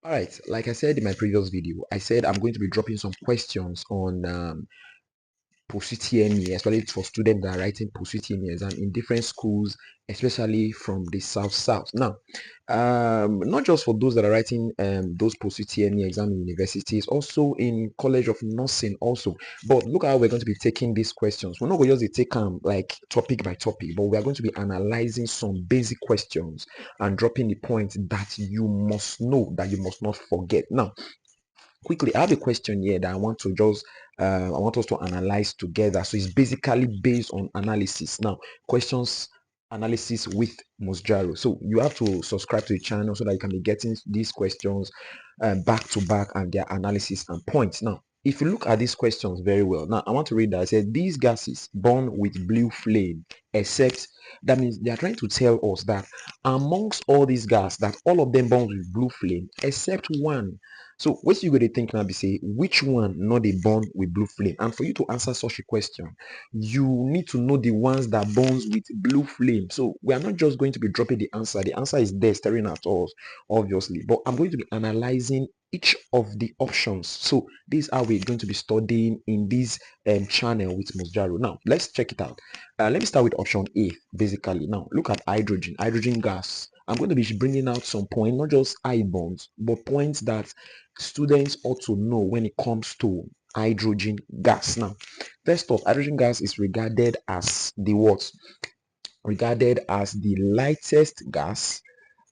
All right, like I said in my previous video, I said I'm going to be dropping some questions on post-UTME, especially for students that are writing post-UTME exam in different schools, especially from the south. Now, not just for those that are writing those post-UTME exam in universities, also in College of Nursing also. But look how we're going to be taking these questions. We're not going to just take them like topic by topic, but we are going to be analyzing some basic questions and dropping the points that you must know, that you must not forget. Now, quickly, I have a question here that I want us to analyze together. So it's basically based on analysis. Now, questions analysis with MOSJARO. So you have to subscribe to the channel so that you can be getting these questions back to back and their analysis and points. Now, if you look at these questions very well, now I want to read that. I said these gases burn with blue flame, except that means they are trying to tell us that amongst all these gas, that all of them burn with blue flame except one. So what you going to think now be say which one not they burn with blue flame? And for you to answer such a question, you need to know the ones that burns with blue flame. So we are not just going to be dropping the answer. The answer is there staring at us, obviously. But I'm going to be analyzing each of the options. So this is how we're going to be studying in this channel with MOSJARO. Now let's check it out. Let me start with option A. Basically, now look at hydrogen gas. I'm going to be bringing out some points, not just I bonds, but points that students ought to know when it comes to hydrogen gas. Now, first off, hydrogen gas is regarded as the what? Regarded as the lightest gas,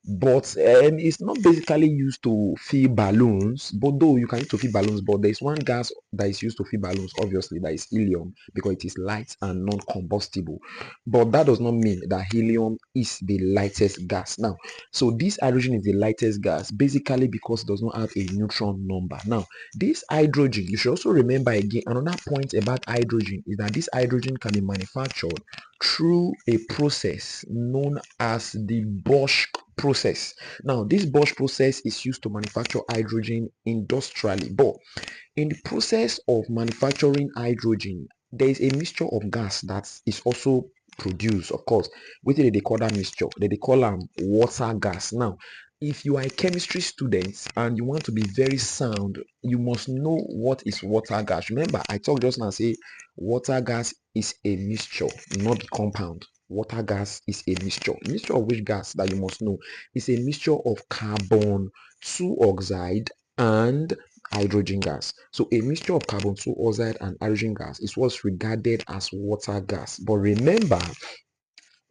but it's not basically used to fill balloons. But though you can use to fill balloons, but there's one gas that is used to fill balloons, obviously, that is helium, because it is light and non-combustible. But that does not mean that helium is the lightest gas. Now, so this hydrogen is the lightest gas basically because it does not have a neutron number. Now, this hydrogen, you should also remember again, another point about hydrogen is that this hydrogen can be manufactured through a process known as the Bosch process. Now, this Bosch process is used to manufacture hydrogen industrially, but in the process of manufacturing hydrogen, there is a mixture of gas that is also produced. Of course, what do they call that mixture? They call them water gas. Now, if you are a chemistry student and you want to be very sound, you must know what is water gas. Remember, I talked just now, say water gas is a mixture, not the compound. Water gas is a mixture. Mixture of which gas that you must know is a mixture of carbon 2 oxide and hydrogen gas. So a mixture of carbon 2 oxide and hydrogen gas is what's regarded as water gas. But remember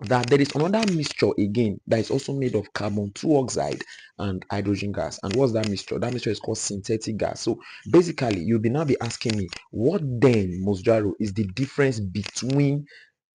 that there is another mixture again that is also made of carbon 2 oxide and hydrogen gas. And what's that mixture? That mixture is called synthetic gas. So basically, you'll be now be asking me, what then, MOSJARO, is the difference between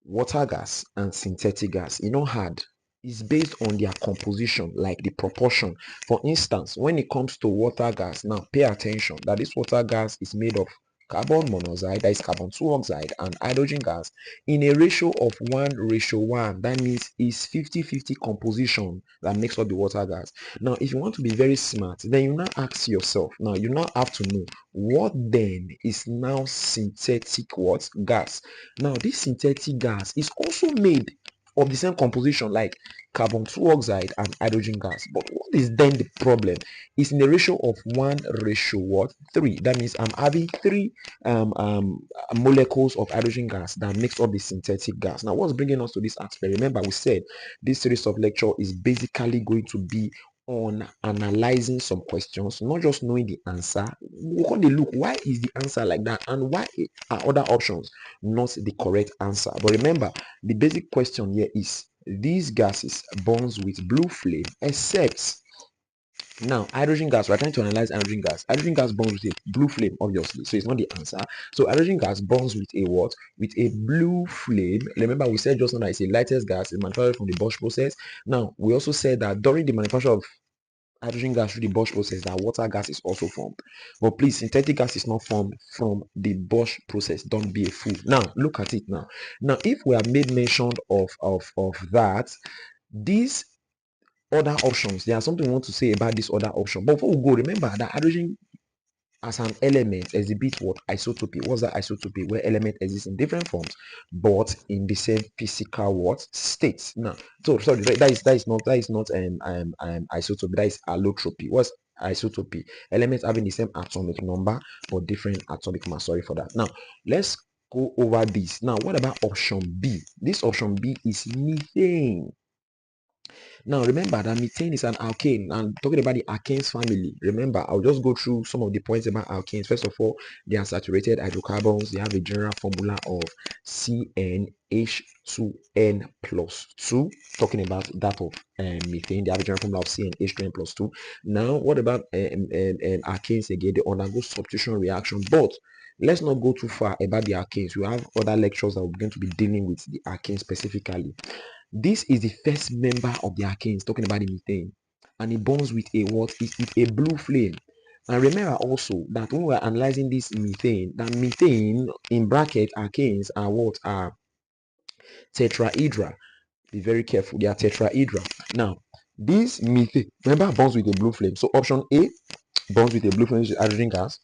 water gas and synthetic gas? You know, hard. Is based on their composition, like the proportion. For instance, when it comes to water gas, now pay attention that this water gas is made of carbon monoxide, that is carbon 2 oxide, and hydrogen gas in a ratio of 1:1. That means it's 50-50 composition that makes up the water gas. Now, if you want to be very smart, then you now ask yourself, now you now have to know what then is now synthetic what gas. Now, this synthetic gas is also made of the same composition like carbon 2 oxide and hydrogen gas. But what is then the problem? It's in the ratio of 1:3. That means I'm having three molecules of hydrogen gas that makes up the synthetic gas. Now, what's bringing us to this aspect? Remember, we said this series of lecture is basically going to be on analyzing some questions, not just knowing the answer. We want to look why is the answer like that and why are other options not the correct answer. But remember, the basic question here is these gases burns with blue flame except now hydrogen gas. We're trying to analyze hydrogen gas. Hydrogen gas burns with a blue flame, obviously, so it's not the answer. So hydrogen gas burns with a what? With a blue flame. Remember, we said just now that it's the lightest gas. It's manufactured from the Bosch process. Now, we also said that during the manufacture of hydrogen gas through the Bosch process, that water gas is also formed. But please, synthetic gas is not formed from the Bosch process. Don't be a fool. Now, look at it now. Now, if we have made mention of that, these other options, there are something we want to say about this other option. But before we go, remember that hydrogen as an element exhibits what? Isotopy. What's that isotopy? Where element exists in different forms but in the same physical what state. Now, so sorry, that is not isotopy, that is allotropy. What's isotopy. Elements having the same atomic number but different atomic mass. Sorry for that. Now let's go over this. Now what about option B? This option B is methane. Now remember that methane is an alkane, and talking about the alkanes family, remember I'll just go through some of the points about alkanes. First of all, they are saturated hydrocarbons. They have a general formula of CnH2n plus 2. Talking about that of methane, they have a general formula of CnH2n plus 2. Now what about alkanes again? They undergo substitution reaction, but let's not go too far about the alkanes. We have other lectures that we're going to be dealing with the alkanes specifically. This is the first member of the alkanes, talking about the methane, and it burns with a what? With a blue flame. And remember also that when we're analyzing this methane, that methane in bracket alkanes are what? Are tetrahedra. Be very careful, they are tetrahedra. Now this methane, remember, burns with a blue flame. So option A burns with a blue flame, which is hydrogen gas.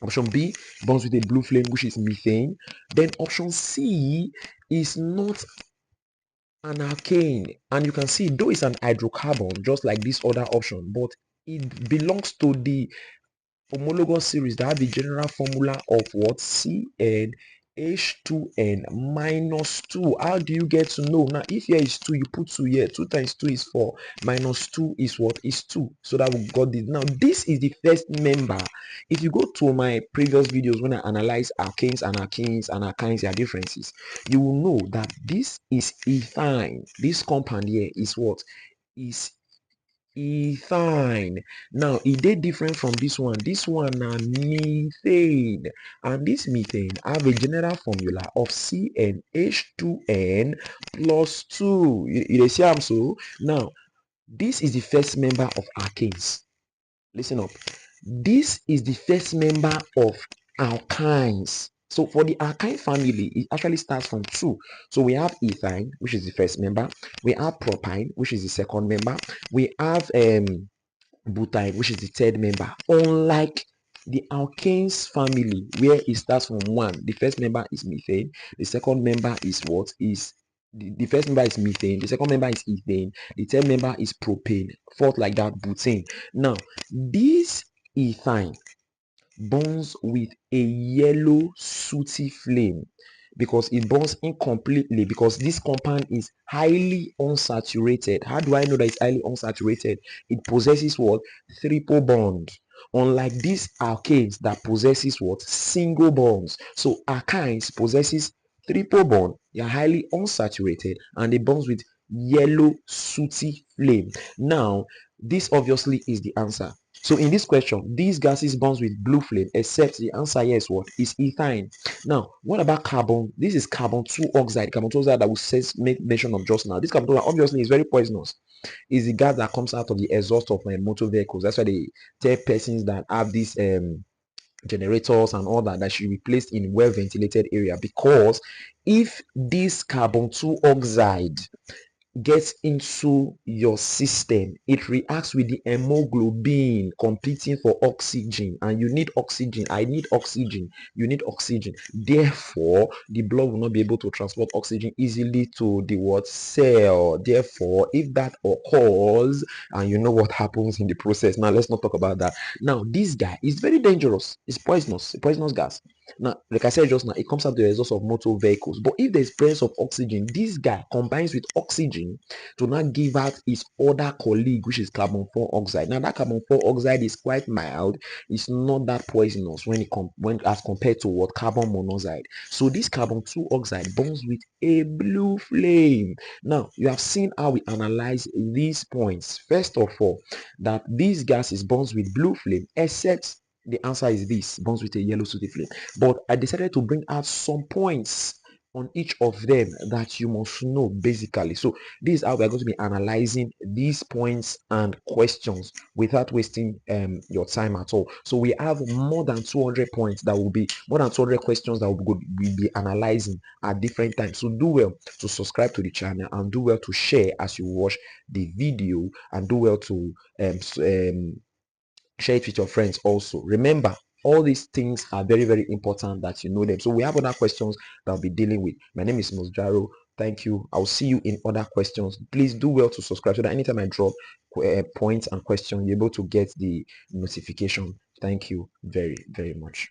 Option B burns with a blue flame, which is methane. Then option C is not an alkane, and you can see though it's an hydrocarbon just like this other option, but it belongs to the homologous series that have the general formula of what? CnH2n minus 2. How do you get to know? Now if here is 2, you put 2 here. 2 times 2 is 4, minus 2 is what? Is 2. So that we got this. Now this is the first member. If you go to my previous videos when I analyze alkanes and alkynes, their differences, you will know that this is ethine. This compound here is what? Is ethine. Now it is different from this one. This one na methane, and this methane have a general formula of CnH2n plus 2. You see am so? Now this is the first member of alkanes. Listen up. This is the first member of alkynes. So for the alkyne family, it actually starts from 2. So we have ethine, which is the first member. We have propyne, which is the second member. We have butyne, which is the third member. Unlike the alkanes family, where it starts from 1, the first member is methane. The second member is what? Is the first member is methane, the second member is ethane, the third member is propane, fourth like that, butane. Now this ethine burns with a yellow sooty flame because it burns incompletely, because this compound is highly unsaturated. How do I know that it's highly unsaturated? It possesses what? Triple bond, unlike these alkanes that possesses what? Single bonds. So alkynes possesses triple bond, they are highly unsaturated, and they burns with yellow sooty flame. Now this obviously is the answer. So in this question, these gases burns with blue flame, except the answer here is what? Is ethine. Now, what about carbon? This is carbon 2 oxide. Carbon 2 oxide that we make mention of just now. This carbon 2 oxide obviously is very poisonous. It's the gas that comes out of the exhaust of my motor vehicles. That's why they tell persons that have these generators and all that should be placed in well ventilated area, because if this carbon 2 oxide gets into your system, it reacts with the hemoglobin competing for oxygen, and you need oxygen, I need oxygen, you need oxygen. Therefore the blood will not be able to transport oxygen easily to the what? Cell. Therefore if that occurs, and you know what happens in the process. Now let's not talk about that. Now this guy is very dangerous. It's poisonous, a poisonous gas. Now, like I said just now, it comes out the exhaust of motor vehicles. But if there's presence of oxygen, this guy combines with oxygen to not give out his other colleague, which is carbon 4 oxide. Now that carbon 4 oxide is quite mild. It's not that poisonous when as compared to what? Carbon monoxide. So this carbon 2 oxide burns with a blue flame. Now you have seen how we analyze these points. First of all, that these gases burns with blue flame, except the answer is this, burns with a yellow sooty flame. But I decided to bring out some points on each of them that you must know basically. So this is how we're going to be analyzing these points and questions without wasting your time at all. So we have more than 200 points that will be, more than 200 questions that we'll be analyzing at different times. So do well to subscribe to the channel, and do well to share as you watch the video, and do well to share it with your friends also. Remember, all these things are very, very important that you know them. So we have other questions that I'll be dealing with. My name is MOSJARO. Thank you. I'll see you in other questions. Please do well to subscribe so that anytime I drop points and questions, you're able to get the notification. Thank you very, very much.